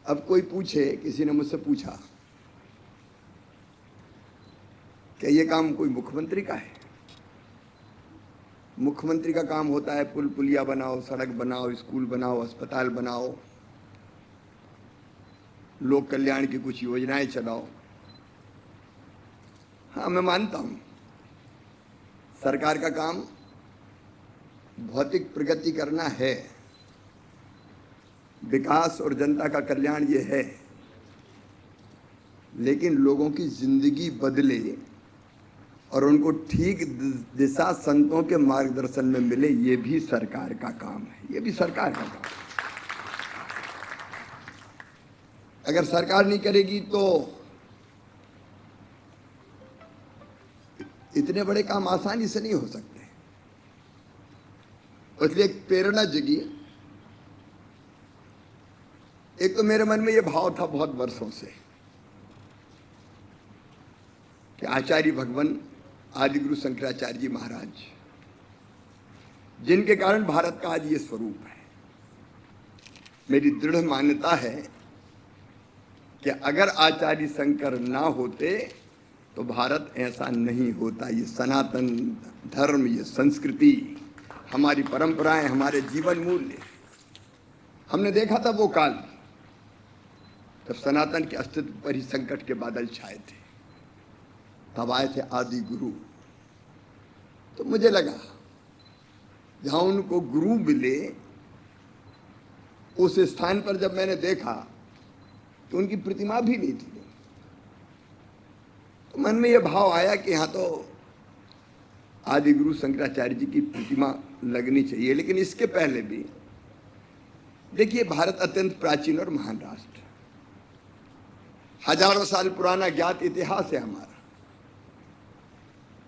अब कोई पूछे, किसी ने मुझसे पूछा कि ये काम कोई मुख्यमंत्री का है? मुख्यमंत्री का काम होता है पुल पुलिया बनाओ, सड़क बनाओ, स्कूल बनाओ, अस्पताल बनाओ, लोक कल्याण की कुछ योजनाएं चलाओ। हाँ, मैं मानता हूं सरकार का काम भौतिक प्रगति करना है, विकास और जनता का कल्याण ये है, लेकिन लोगों की जिंदगी बदले और उनको ठीक दिशा संतों के मार्गदर्शन में मिले, ये भी सरकार का काम है। ये भी सरकार का काम है। अगर सरकार नहीं करेगी तो इतने बड़े काम आसानी से नहीं हो सकते। इसलिए एक प्रेरणा जगी। एक तो मेरे मन में यह भाव था बहुत वर्षों से कि आचार्य भगवान आदि गुरु शंकराचार्य जी महाराज, जिनके कारण भारत का आज ये स्वरूप है, मेरी दृढ़ मान्यता है कि अगर आचार्य शंकर ना होते तो भारत ऐसा नहीं होता। ये सनातन धर्म, ये संस्कृति, हमारी परंपराएं, हमारे जीवन मूल्य, हमने देखा था वो काल तब सनातन के अस्तित्व पर ही संकट के बादल छाए थे। तब आए थे आदि गुरु। तो मुझे लगा जहां उनको गुरु मिले, उस स्थान पर जब मैंने देखा तो उनकी प्रतिमा भी नहीं थी। तो मन में यह भाव आया कि यहां तो आदि गुरु शंकराचार्य जी की प्रतिमा लगनी चाहिए। लेकिन इसके पहले भी देखिए, भारत अत्यंत प्राचीन और महान राष्ट्र, हजारों साल पुराना ज्ञात इतिहास है हमारा।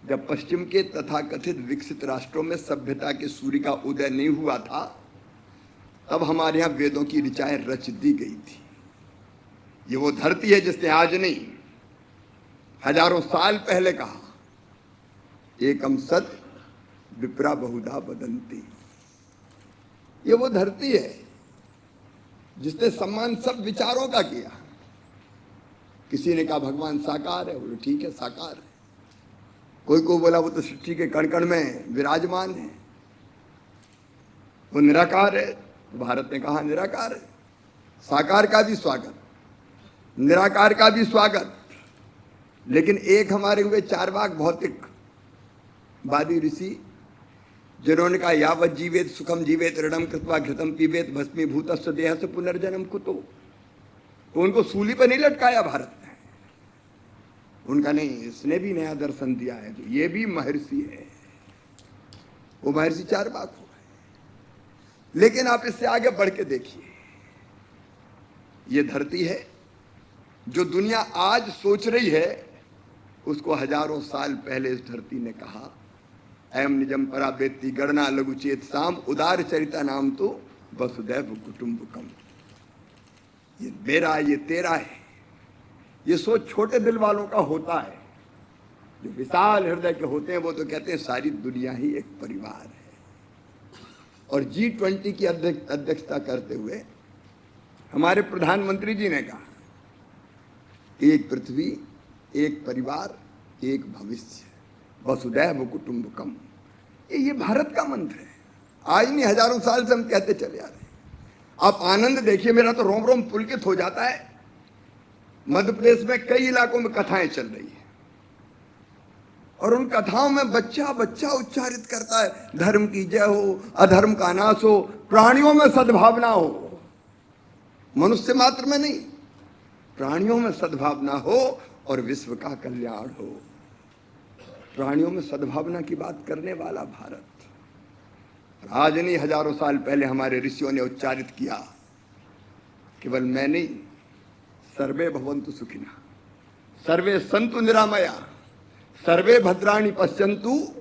जब पश्चिम के तथाकथित विकसित राष्ट्रों में सभ्यता के सूर्य का उदय नहीं हुआ था, तब हमारे यहां वेदों की ऋचाएं रच दी गई थी। ये वो धरती है जिसने आज नहीं, हजारों साल पहले कहा, एकम सत विप्रा बहुधा बदंती। ये वो धरती है जिसने सम्मान सब विचारों का किया। किसी ने कहा भगवान साकार है, बोले ठीक है साकार है। कोई को बोला वो तो सृष्टि के कण कण में विराजमान है, वो निराकार है। भारत ने कहा निराकार है। साकार का भी स्वागत, निराकार का भी स्वागत। लेकिन एक हमारे हुए चारवाक भौतिकवादी ऋषि, जिन्होंने कहा यावत जीवेत सुखम जीवेत ऋणम कृत्वा घृतम पीवेत भस्मीभूतस्य देहस्य पुनर्जन्म कुतो। तो उनको सूली पर नहीं लटकाया भारत ने, उनका नहीं, इसने भी नया दर्शन दिया है। तो ये भी महर्षि है, वो महर्षि चारवाक हो गए। लेकिन आप इससे आगे बढ़ के देखिए, ये धरती है जो दुनिया आज सोच रही है, उसको हजारों साल पहले इस धरती ने कहा अयम निजम परा वेत्ति गणना लघु चेत साम उदार चरिता नाम तो वसुदैव कुटुंबकम। ये मेरा, ये तेरा है। ये सोच छोटे दिल वालों का होता है। जो विशाल हृदय के होते हैं वो तो कहते हैं सारी दुनिया ही एक परिवार है। और G20 की अध्यक्षता करते हुए हमारे प्रधानमंत्री जी ने कहा एक पृथ्वी, एक परिवार, एक भविष्य, वसुदैव कुटुंबकम। ये भारत का मंत्र है। आज नहीं, हजारों साल से हम कहते चले आ रहे हैं। आप आनंद देखिए, मेरा तो रोम रोम पुलकित हो जाता है। मध्य प्रदेश में कई इलाकों में कथाएं चल रही है और उन कथाओं में बच्चा बच्चा उच्चारित करता है धर्म की जय हो, अधर्म का नाश हो, प्राणियों में सद्भावना हो। मनुष्य मात्र में नहीं, प्राणियों में सद्भावना हो और विश्व का कल्याण हो। प्राणियों में सद्भावना की बात करने वाला भारत। आज नहीं, हजारों साल पहले हमारे ऋषियों ने उच्चारित किया, केवल मैं नहीं, सर्वे भवन्तु सुखिनः, सर्वे सन्तु निरामया, सर्वे भद्राणि पश्यन्तु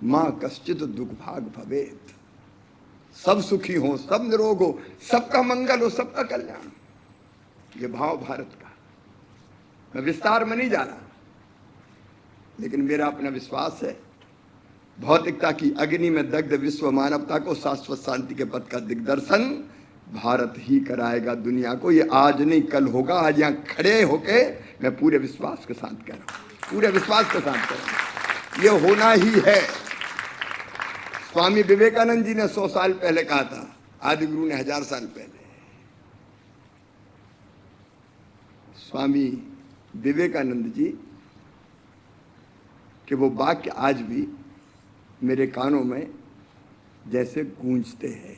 मां कश्चित् दुर्भाग भवेत्। सब सुखी हो, सब निरोग हो, सबका मंगल हो, सबका कल्याण। ये भाव भारत का। मैं विस्तार में नहीं जा रहा, लेकिन मेरा अपना विश्वास है भौतिकता की अग्नि में दग्ध विश्व मानवता को शाश्वत शांति के पथ का दिग्दर्शन भारत ही कराएगा दुनिया को। ये आज नहीं कल होगा। आज यहाँ खड़े होके मैं पूरे विश्वास के साथ कह रहा हूँ, पूरे विश्वास के साथ कह रहा हूँ, ये होना ही है। स्वामी विवेकानंद जी ने 100 साल पहले कहा था, आदि गुरु ने 1000 साल पहले। स्वामी विवेकानंद जी कि वो वाक्य आज भी मेरे कानों में जैसे गूंजते हैं।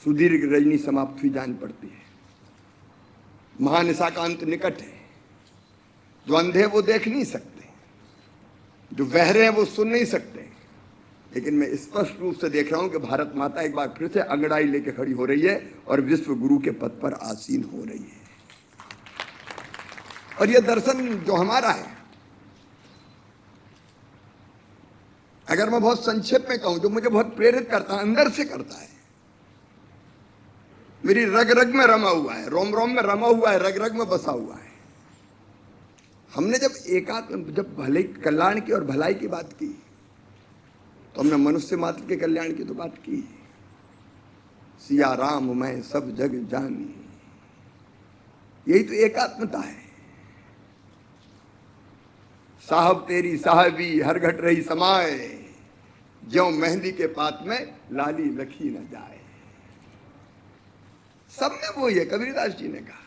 सुदीर्घ रजनी समाप्त हुई जान पड़ती है, महानिशा का अंत निकट है। जो अंधे वो देख नहीं सकते, जो बहरे हैं वो सुन नहीं सकते, लेकिन मैं स्पष्ट रूप से देख रहा हूं कि भारत माता एक बार फिर से अंगड़ाई लेके खड़ी हो रही है और विश्व गुरु के पद पर आसीन हो रही है। और यह दर्शन जो हमारा है, अगर मैं बहुत संक्षेप में कहूं, जो मुझे बहुत प्रेरित करता है, अंदर से करता है, मेरी रग रग में रमा हुआ है, रोम रोम में रमा हुआ है, रग रग में बसा हुआ है। हमने जब भले कल्याण की और भलाई की बात की, तो हमने मनुष्य मात्र के कल्याण की तो बात की। सिया राम मैं सब जग जानी, यही तो एकात्मता है। साहब तेरी साहबी हर घट रही समाए, ज्यों मेहंदी के पात में लाली लखी न जाए। सब में वो है। कबीरदास जी ने कहा,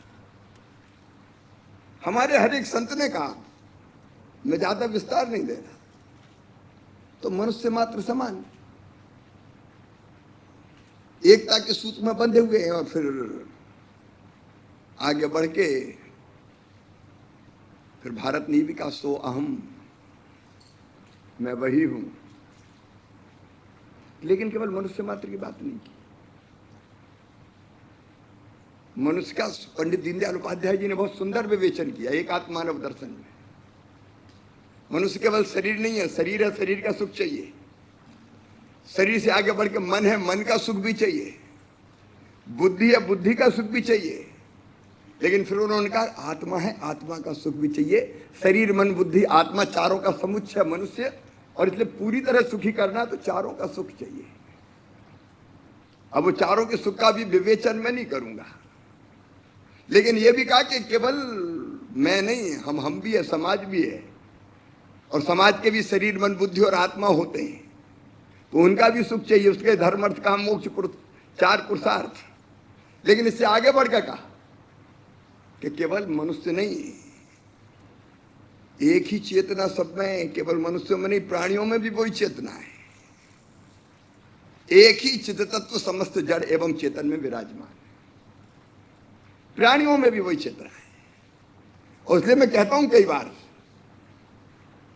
हमारे हर एक संत ने कहा, मैं ज्यादा विस्तार नहीं दे रहा, तो मनुष्य मात्र समान एकता के सूत्र में बंधे हुए हैं। और फिर आगे बढ़ के फिर भारत ने भी कहा, सो अहम, मैं वही हूं। लेकिन केवल मनुष्य मात्र की बात नहीं की। मनुष्य का पंडित दीनदयाल उपाध्याय जी ने बहुत सुंदर विवेचन किया एक आत्मानव दर्शन में। मनुष्य केवल शरीर नहीं है, शरीर है, शरीर का सुख चाहिए। शरीर से आगे बढ़ के मन है, मन का सुख भी चाहिए। बुद्धि है, बुद्धि का सुख भी चाहिए। लेकिन फिर उन्होंने कहा, आत्मा है, आत्मा का सुख भी चाहिए। शरीर, मन, बुद्धि, आत्मा, चारों का समुच्चय मनुष्य, और इसलिए पूरी तरह सुखी करना तो चारों का सुख चाहिए। अब वो चारों के सुख का भी विवेचन मैं नहीं करूंगा, लेकिन ये भी कहा कि केवल मैं नहीं, हम भी है, समाज भी है, और समाज के भी शरीर, मन, बुद्धि और आत्मा होते हैं, तो उनका भी सुख चाहिए। उसके धर्म, अर्थ, काम, मोक्ष, 4 पुरुषार्थ। लेकिन इससे आगे बढ़कर कहा कि केवल मनुष्य नहीं, एक ही चेतना सब में, केवल मनुष्यों में नहीं, प्राणियों में भी वही चेतना है। एक ही चित्त तत्व समस्त जड़ एवं चेतन में विराजमान है। प्राणियों में भी वही चेतना है। और इसलिए मैं कहता हूं कई बार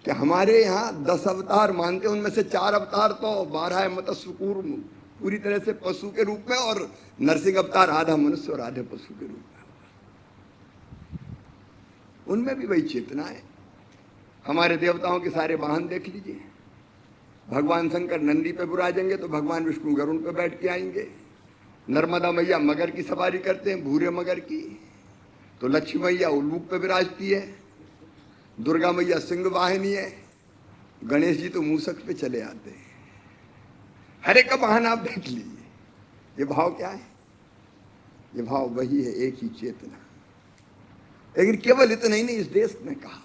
कि हमारे यहाँ 10 अवतार मानते हैं, उनमें से 4 अवतार तो 12 है मत्स्य कूर्म, पूरी तरह से पशु के रूप में, और नरसिंह अवतार आधा मनुष्य और आधे पशु के रूप में। उनमें भी वही चेतना है। हमारे देवताओं के सारे वाहन देख लीजिए। भगवान शंकर नंदी पे विराजेंगे तो भगवान विष्णु गरुड़ पे बैठ के आएंगे। नर्मदा मैया मगर की सवारी करते हैं, भूरे मगर की। तो लक्ष्मी मैया उल्लूक पे विराजती है, दुर्गा मैया सिंह वाहिनी है, गणेश जी तो मूसक पे चले आते हैं। हर एक का वाहन आप देख लीजिए। ये भाव क्या है? ये भाव वही है, एक ही चेतना। लेकिन केवल इतना ही नहीं, इस देश ने कहा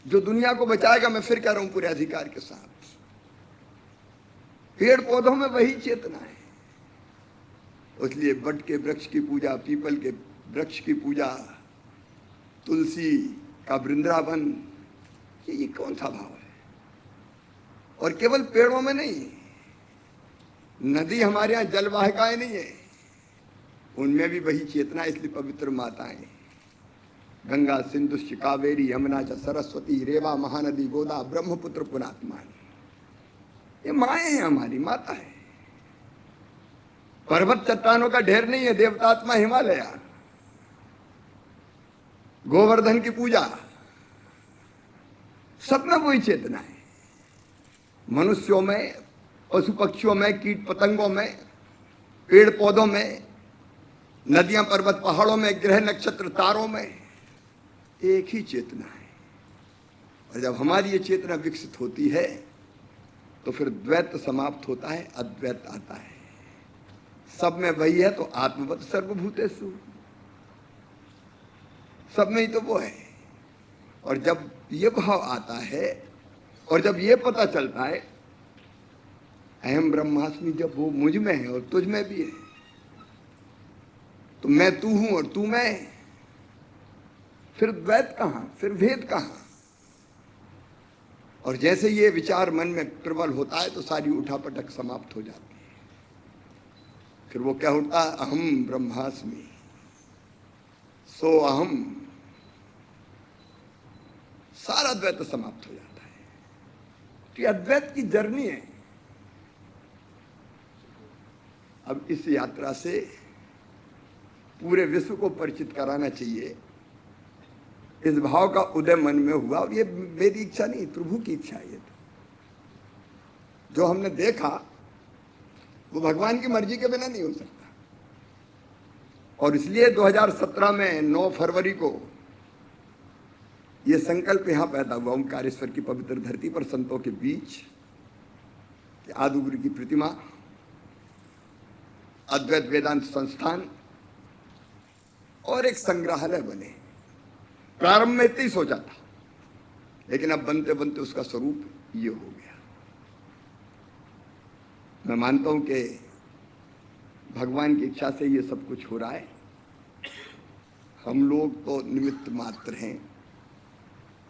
जो दुनिया को बचाएगा, मैं फिर कह रहा हूं पूरे अधिकार के साथ, पेड़ पौधों में वही चेतना है। इसलिए बट के वृक्ष की पूजा, पीपल के वृक्ष की पूजा, तुलसी का वृंदावन, ये कौन सा भाव है? और केवल पेड़ों में नहीं, नदी हमारे यहाँ जलवाहिकाएं नहीं है, उनमें भी वही चेतना। इसलिए पवित्र माताएं गंगा, सिंधु, कावेरी, यमुना, सरस्वती, रेवा, महानदी, गोदा, ब्रह्मपुत्र, पुनात्मा, ये माएँ हैं, हमारी माता है। पर्वत चट्टानों का ढेर नहीं है, देवतात्मा हिमालय, गोवर्धन की पूजा, सब में वही चेतना है। मनुष्यों में, पशु पक्षियों में, कीट पतंगों में, पेड़ पौधों में, नदियां, पर्वत, पहाड़ों में, ग्रह, नक्षत्र, तारों में एक ही चेतना है। और जब हमारी ये चेतना विकसित होती है तो फिर द्वैत समाप्त होता है, अद्वैत आता है। सब में वही है तो आत्मवत् सर्वभूतेषु, सब में ही तो वो है। और जब ये भाव आता है और जब ये पता चलता है अहम ब्रह्मास्मि, जब वो मुझ में है और तुझ में भी है, तो मैं तू हूं और तू मैं, फिर द्वैत कहां, फिर भेद कहां। और जैसे ये विचार मन में प्रबल होता है तो सारी उठापटक समाप्त हो जाती है। फिर वो क्या होता है, अहम ब्रह्मास्मि, सो अहम, सारा द्वैत समाप्त हो जाता है। तो ये अद्वैत की जर्नी है। अब इस यात्रा से पूरे विश्व को परिचित कराना चाहिए। इस भाव का उदय मन में हुआ और ये मेरी इच्छा नहीं, प्रभु की इच्छा है। ये तो जो हमने देखा वो भगवान की मर्जी के बिना नहीं हो सकता। और इसलिए 2017 में 9 फरवरी को ये संकल्प यहां पैदा हुआ, ओंकारेश्वर की पवित्र धरती पर, संतों के बीच, कि आदिगुरु की प्रतिमा, अद्वैत वेदांत संस्थान और एक संग्रहालय बने। प्रारंभ में इतना ही सोचा था, लेकिन अब बनते बनते उसका स्वरूप ये हो गया। मैं मानता हूं कि भगवान की इच्छा से ये सब कुछ हो रहा है। हम लोग तो निमित्त मात्र हैं।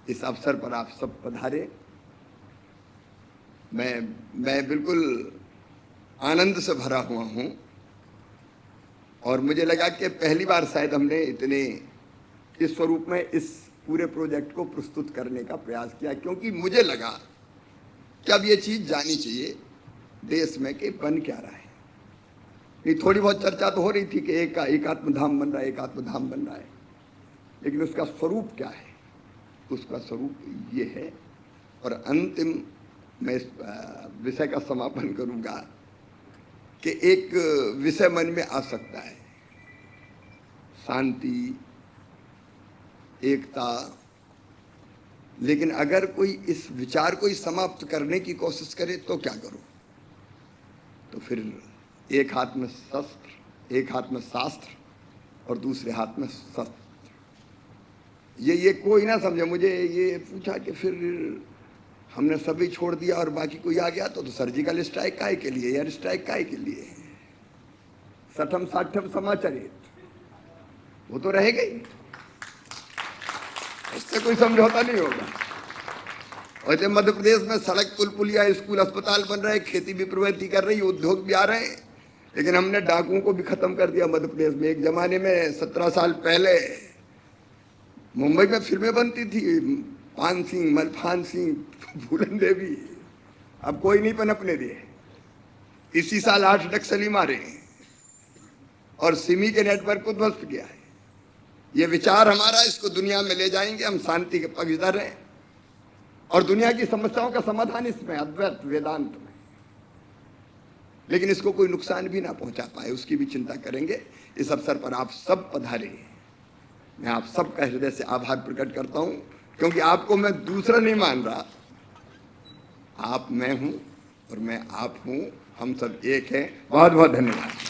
इस अवसर पर आप सब पधारे। मैं बिल्कुल आनंद से भरा हुआ हूं और मुझे लगा कि पहली बार शायद हमने इतने इस स्वरूप में इस पूरे प्रोजेक्ट को प्रस्तुत करने का प्रयास किया, क्योंकि मुझे लगा कि अब ये चीज जानी चाहिए देश में कि बन क्या रहा है। नहीं, थोड़ी बहुत चर्चा तो हो रही थी कि एकात्म धाम बन रहा है, एकात्म धाम बन रहा है, लेकिन उसका स्वरूप क्या है? उसका स्वरूप ये है। और अंतिम मैं इस विषय का समापन करूंगा कि एक विषय मन में आ सकता है, शांति, एकता, लेकिन अगर कोई इस विचार को ही समाप्त करने की कोशिश करे तो क्या करो? तो फिर एक हाथ में शस्त्र, एक हाथ में शास्त्र और दूसरे हाथ में शस्त्र। ये कोई ना समझे। मुझे ये पूछा कि फिर हमने सभी छोड़ दिया और बाकी कोई आ गया तो सर्जिकल स्ट्राइक काहे के लिए, एयर स्ट्राइक काहे के लिए? सठम साठम समाचरित, वो तो रहेगा ही, उससे कोई समझौता नहीं होगा। और जब मध्य प्रदेश में सड़क, पुल पुलिया, स्कूल, अस्पताल बन रहे हैं, खेती भी प्रवृत्ति कर रही है, उद्योग भी आ रहे हैं, लेकिन हमने डाकुओं को भी खत्म कर दिया मध्य प्रदेश में। एक जमाने में 17 साल पहले मुंबई में फिल्में बनती थी, पान सिंह, मलफान सिंह, फूलन देवी, अब कोई नहीं पनपने दिए। इसी साल 8 नक्सली मारे और सिमी के नेटवर्क को ध्वस्त किया है। ये विचार हमारा, इसको दुनिया में ले जाएंगे। हम शांति के पक्षधर हैं और दुनिया की समस्याओं का समाधान इसमें, अद्वैत वेदांत में। लेकिन इसको कोई नुकसान भी ना पहुंचा पाए, उसकी भी चिंता करेंगे। इस अवसर पर आप सब पधारे। मैं आप सबका हृदय से आभार प्रकट करता हूं, क्योंकि आपको मैं दूसरा नहीं मान रहा। आप मैं हूं और मैं आप हूं, हम सब एक हैं। बहुत बहुत धन्यवाद।